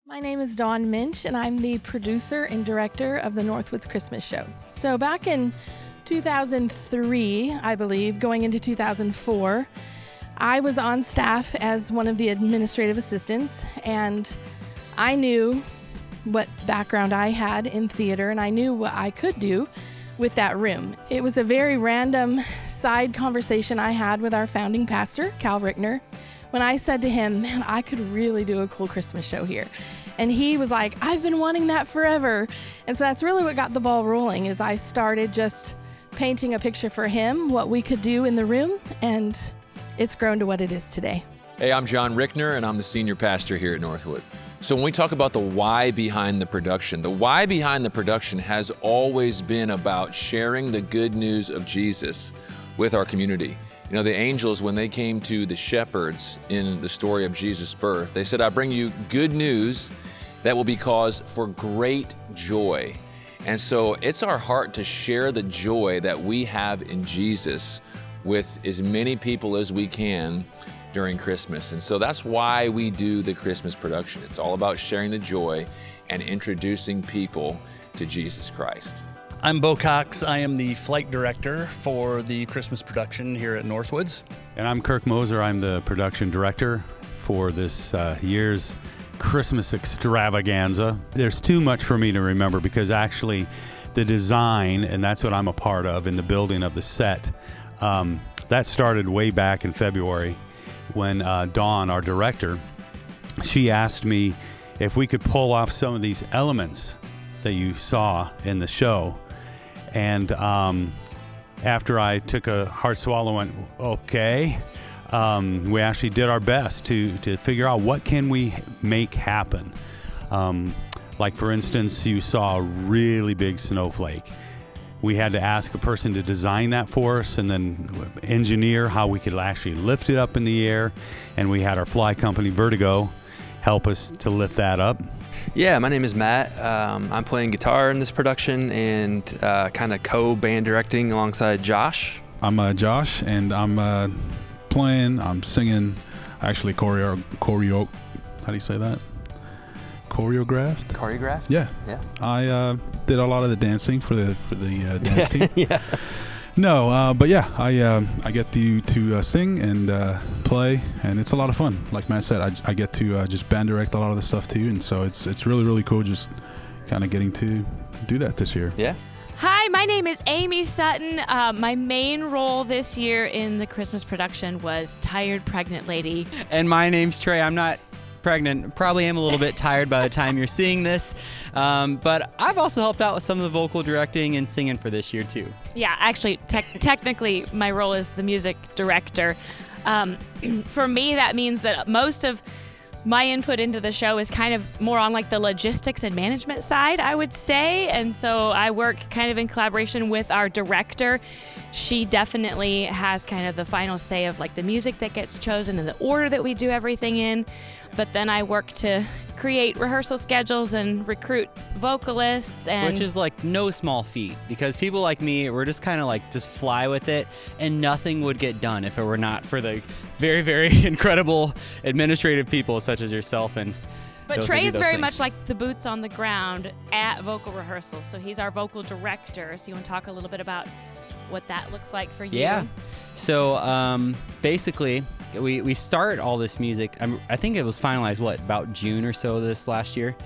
My name is Dawn Minch, and I'm the producer and director of the Northwoods Christmas Show. So back in 2003, I believe, going into 2004, I was on staff as one of the administrative assistants, and I knew what background I had in theater, and I knew what I could do with that room. It was a very random side conversation I had with our founding pastor, Cal Rickner, when I said to him, man, I could really do a cool Christmas show here. And he was like, I've been wanting that forever. And so that's really what got the ball rolling, is I started just painting a picture for him, what we could do in the room, and it's grown to what it is today. Hey, I'm John Rickner, and I'm the senior pastor here at Northwoods. So when we talk about the why behind the production has always been about sharing the good news of Jesus with our community. You know, the angels, when they came to the shepherds in the story of Jesus' birth, they said, I bring you good news that will be cause for great joy. And so it's our heart to share the joy that we have in Jesus with as many people as we can during Christmas. And so that's why we do the Christmas production. It's all about sharing the joy and introducing people to Jesus Christ. I'm Bo Cox. I am the flight director for the Christmas production here at Northwoods. And I'm Kirk Moser. I'm the production director for this year's Christmas extravaganza. There's too much for me to remember because actually the design, and that's what I'm a part of in the building of the set, that started way back in February when Dawn, our director, she asked me if we could pull off some of these elements that you saw in the show. And after I took a hard swallow and went, okay, we actually did our best to figure out what can we make happen. Like for instance, you saw a really big snowflake. We had to ask a person to design that for us and then engineer how we could actually lift it up in the air. And we had our fly company, Vertigo, help us to lift that up. Yeah, my name is Matt. I'm playing guitar in this production and kind of co-band directing alongside Josh. I'm Josh, and I'm singing, actually how do you say that? Choreographed? Choreographed? Yeah. I did a lot of the dancing for the dance team. Yeah. No, but yeah, I get to sing and play, and it's a lot of fun. Like Matt said, I get to just band direct a lot of the stuff too, and so it's really, really cool just kind of getting to do that this year. Yeah. Hi, my name is Amy Sutton. My main role this year in the Christmas production was Tired Pregnant Lady. And my name's Trey. I'm not pregnant. Probably am a little bit tired by the time you're seeing this. But I've also helped out with some of the vocal directing and singing for this year too. Yeah, actually, technically, my role is the music director. For me, that means that most of my input into the show is kind of more on like the logistics and management side, I would say. And so I work kind of in collaboration with our director. She definitely has kind of the final say of like the music that gets chosen and the order that we do everything in. But then I work to create rehearsal schedules and recruit vocalists, and which is like no small feat, because people like me, we're just kind of like just fly with it, and nothing would get done if it were not for the very, very incredible administrative people such as yourself. And but Trey is very much like the boots on the ground at vocal rehearsals. So he's our vocal director. So you want to talk a little bit about what that looks like for you? Yeah. So basically, we start all this music. I think it was finalized, about June or so this last year.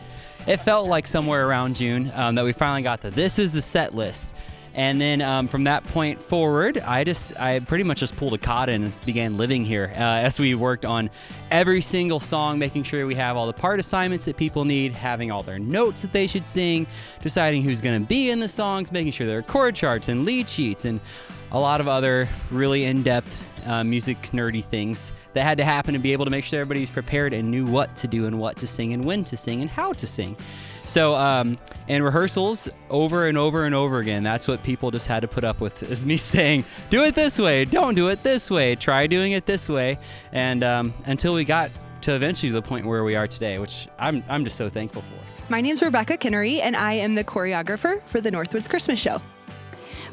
It felt like somewhere around June that we finally got this is the set list. And then from that point forward, I pretty much just pulled a cot in and began living here as we worked on every single song, making sure we have all the part assignments that people need, having all their notes that they should sing, deciding who's going to be in the songs, making sure there are chord charts and lead sheets and a lot of other really in-depth music nerdy things that had to happen to be able to make sure everybody's prepared and knew what to do and what to sing and when to sing and how to sing. So in rehearsals, over and over and over again, that's what people just had to put up with, is me saying, do it this way, don't do it this way, try doing it this way, and until we got to eventually the point where we are today, which I'm just so thankful for. My name's Rebecca Kinnery, and I am the choreographer for the Northwoods Christmas Show.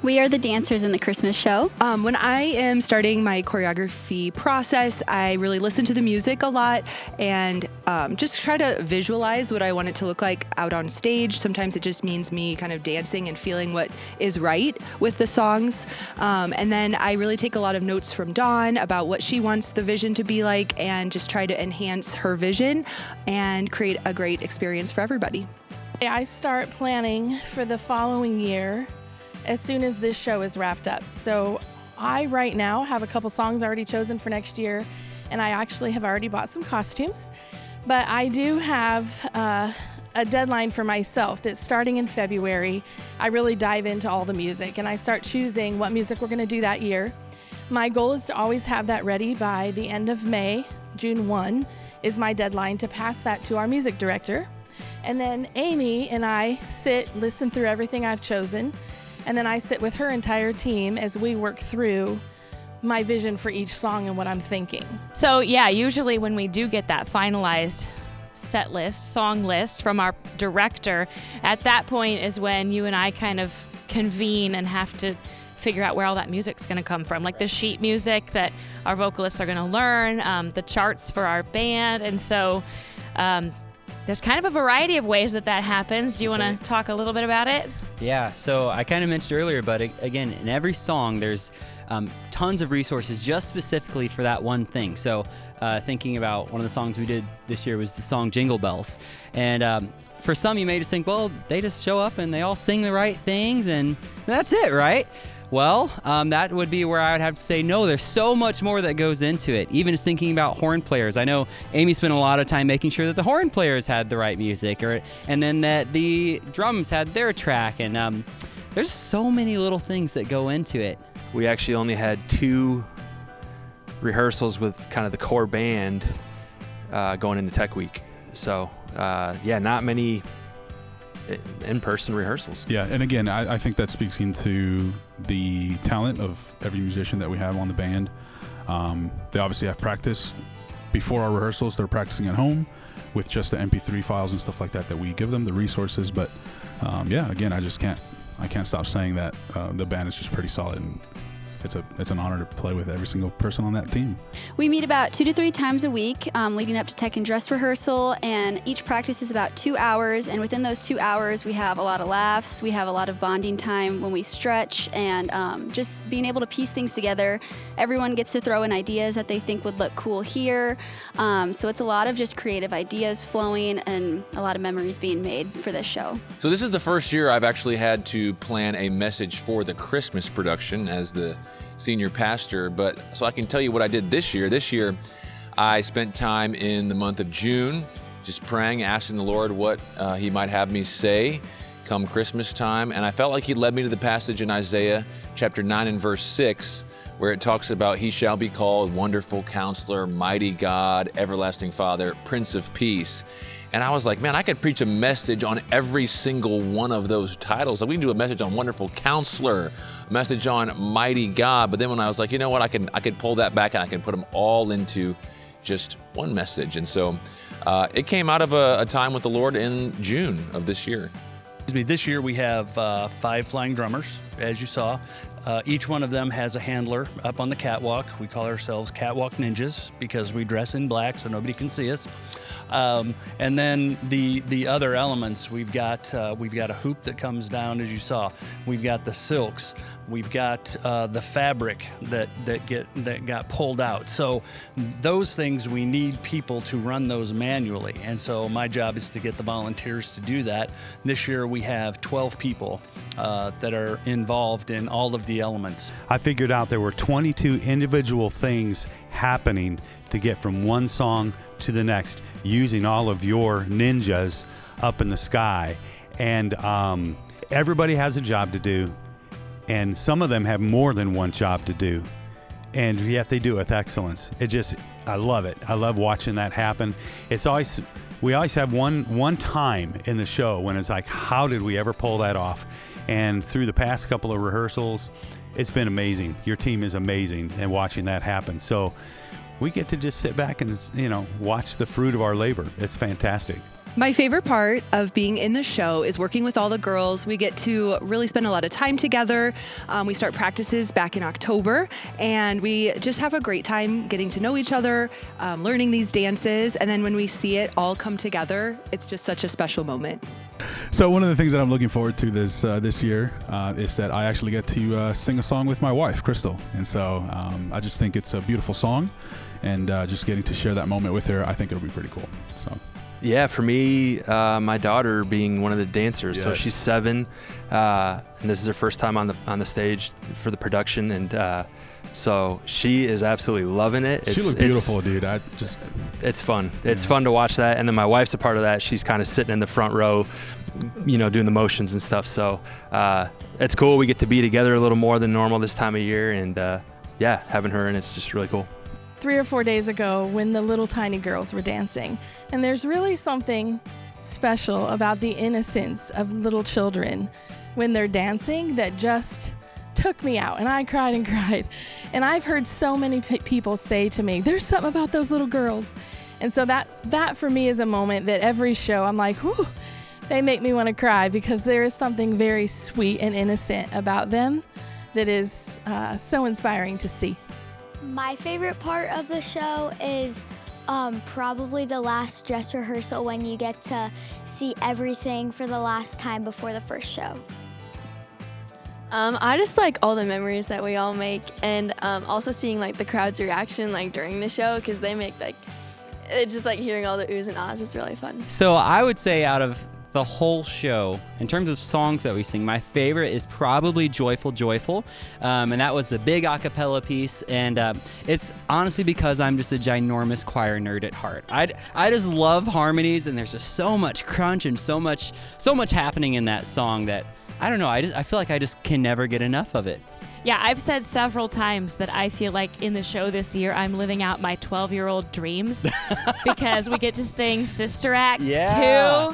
We are the dancers in the Christmas show. When I am starting my choreography process, I really listen to the music a lot, and just try to visualize what I want it to look like out on stage. Sometimes it just means me kind of dancing and feeling what is right with the songs. And then I really take a lot of notes from Dawn about what she wants the vision to be like and just try to enhance her vision and create a great experience for everybody. I start planning for the following year as soon as this show is wrapped up. So I right now have a couple songs already chosen for next year, and I actually have already bought some costumes. But I do have a deadline for myself that's starting in February. I really dive into all the music and I start choosing what music we're going to do that year. My goal is to always have that ready by the end of May. June 1 is my deadline to pass that to our music director. And then Amy and I sit, listen through everything I've chosen, and then I sit with her entire team as we work through my vision for each song and what I'm thinking. So yeah, usually when we do get that finalized set list, song list from our director, at that point is when you and I kind of convene and have to figure out where all that music's going to come from, like the sheet music that our vocalists are going to learn, the charts for our band. And so there's kind of a variety of ways that happens. Do you want to talk a little bit about it? Yeah, so I kind of mentioned earlier, but again, in every song, there's tons of resources just specifically for that one thing. So thinking about one of the songs we did this year was the song Jingle Bells. And for some, you may just think, well, they just show up and they all sing the right things and that's it, right? Well, that would be where I would have to say, no, there's so much more that goes into it. Even just thinking about horn players. I know Amy spent a lot of time making sure that the horn players had the right music, and then that the drums had their track. And there's so many little things that go into it. We actually only had 2 rehearsals with kind of the core band going into Tech Week. So, not many in-person rehearsals. Yeah, and again, I think that speaks into the talent of every musician that we have on the band. They obviously have practiced before our rehearsals. They're practicing at home with just the MP3 files and stuff like that we give them, the resources. But again, I can't stop saying that the band is just pretty solid, and it's an honor to play with every single person on that team. We meet about 2 to 3 times a week leading up to tech and dress rehearsal, and each practice is about 2 hours, and within those 2 hours we have a lot of laughs, we have a lot of bonding time when we stretch, and just being able to piece things together. Everyone gets to throw in ideas that they think would look cool here, so it's a lot of just creative ideas flowing and a lot of memories being made for this show. So this is the first year I've actually had to plan a message for the Christmas production as the senior pastor, but so I can tell you what I did this year. This year, I spent time in the month of June just praying, asking the Lord what He might have me say come Christmas time, and I felt like He led me to the passage in Isaiah chapter 9 and verse 6, where it talks about He shall be called Wonderful Counselor, Mighty God, Everlasting Father, Prince of Peace. And I was like, man, I could preach a message on every single one of those titles. Like we can do a message on Wonderful Counselor, a message on Mighty God. But then when I was like, you know what, I could pull that back and I can put them all into just one message. And so it came out of a time with the Lord in June of this year. This year we have 5 flying drummers, as you saw. Each one of them has a handler up on the catwalk. We call ourselves Catwalk Ninjas because we dress in black so nobody can see us. And then the other elements, we've got a hoop that comes down, as you saw. We've got the silks. We've got the fabric that got pulled out. So those things, we need people to run those manually. And so my job is to get the volunteers to do that. This year we have 12 people that are involved in all of the elements. I figured out there were 22 individual things happening to get from one song to the next using all of your ninjas up in the sky. And everybody has a job to do, and some of them have more than one job to do, and yet they do it with excellence. I love it. I love watching that happen. We always have one time in the show when it's like, how did we ever pull that off? And through the past couple of rehearsals, it's been amazing. Your team is amazing, and watching that happen. So we get to just sit back and watch the fruit of our labor. It's fantastic. My favorite part of being in the show is working with all the girls. We get to really spend a lot of time together. We start practices back in October, and we just have a great time getting to know each other, learning these dances, and then when we see it all come together, it's just such a special moment. So one of the things that I'm looking forward to this year is that I actually get to sing a song with my wife, Crystal. And so I just think it's a beautiful song, and just getting to share that moment with her, I think it'll be pretty cool. So. Yeah, for me, my daughter being one of the dancers, Yes. so she's 7, and this is her first time on the stage for the production, and so she is absolutely loving it. She looked beautiful, dude. It's fun. It's fun to watch that, and then my wife's a part of that. She's kind of sitting in the front row, doing the motions and stuff. So it's cool. We get to be together a little more than normal this time of year, and yeah, having her, and it's just really cool. 3 or 4 days ago when the little tiny girls were dancing. And there's really something special about the innocence of little children when they're dancing that just took me out. And I cried and cried. And I've heard so many people say to me, there's something about those little girls. And so that for me is a moment that every show I'm like, whew, they make me want to cry, because there is something very sweet and innocent about them that is so inspiring to see. My favorite part of the show is probably the last dress rehearsal, when you get to see everything for the last time before the first show. I just like all the memories that we all make, and also seeing like the crowd's reaction like during the show, because they make it's just like hearing all the oohs and ahs is really fun. So I would say out of the whole show, in terms of songs that we sing, my favorite is probably Joyful, Joyful. And that was the big a cappella piece. And it's honestly because I'm just a ginormous choir nerd at heart. I just love harmonies, and there's just so much crunch and so much happening in that song that, I don't know, I feel like I just can never get enough of it. Yeah, I've said several times that I feel like in the show this year, I'm living out my 12-year-old dreams because we get to sing Sister Act 2.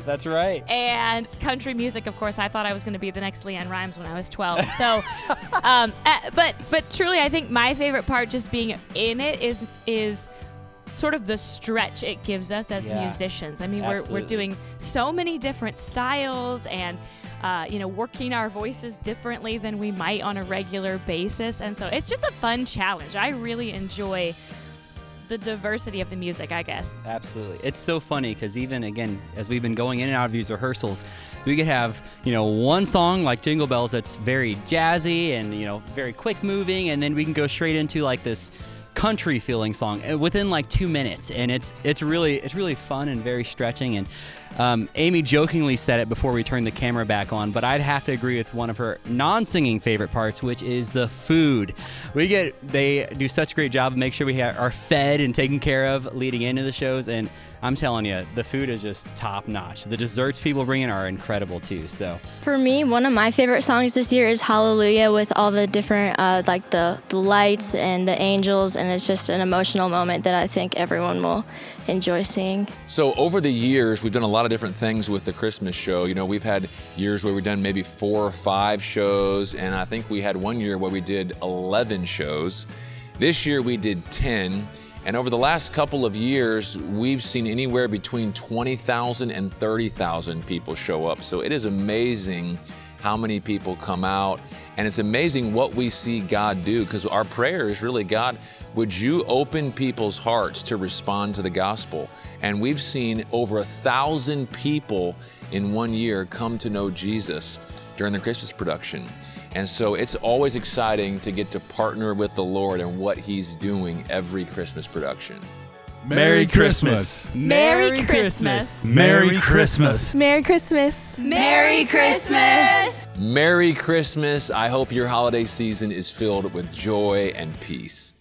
That's right. And country music, of course. I thought I was going to be the next LeAnn Rimes when I was 12. So, but truly, I think my favorite part just being in it is sort of the stretch it gives us as musicians. I mean, we're doing so many different styles and working our voices differently than we might on a regular basis. And so it's just a fun challenge. I really enjoy the diversity of the music, I guess. Absolutely. It's so funny because even, again, as we've been going in and out of these rehearsals, we could have, one song like Jingle Bells that's very jazzy and, very quick moving, and then we can go straight into like this country feeling song within like 2 minutes, and it's really fun and very stretching. And Amy jokingly said it before we turned the camera back on, but I'd have to agree with one of her non-singing favorite parts, which is the food. They do such a great job of making sure we are fed and taken care of leading into the shows, and I'm telling you, the food is just top notch. The desserts people bring in are incredible too. So for me, one of my favorite songs this year is Hallelujah, with all the different like the lights and the angels, and it's just an emotional moment that I think everyone will enjoy seeing. So over the years, we've done a lot of different things with the Christmas show. We've had years where we've done maybe 4 or 5 shows, and I think we had one year where we did 11 shows. This year we did 10. And over the last couple of years, we've seen anywhere between 20,000 and 30,000 people show up. So it is amazing how many people come out. And it's amazing what we see God do, because our prayer is really, God, would you open people's hearts to respond to the gospel? And we've seen over 1,000 people in 1 year come to know Jesus during the Christmas production. And so it's always exciting to get to partner with the Lord and what He's doing every Christmas production. Merry Christmas. Merry Christmas. Merry Christmas. Merry Christmas. Merry Christmas! Merry Christmas. I hope your holiday season is filled with joy and peace.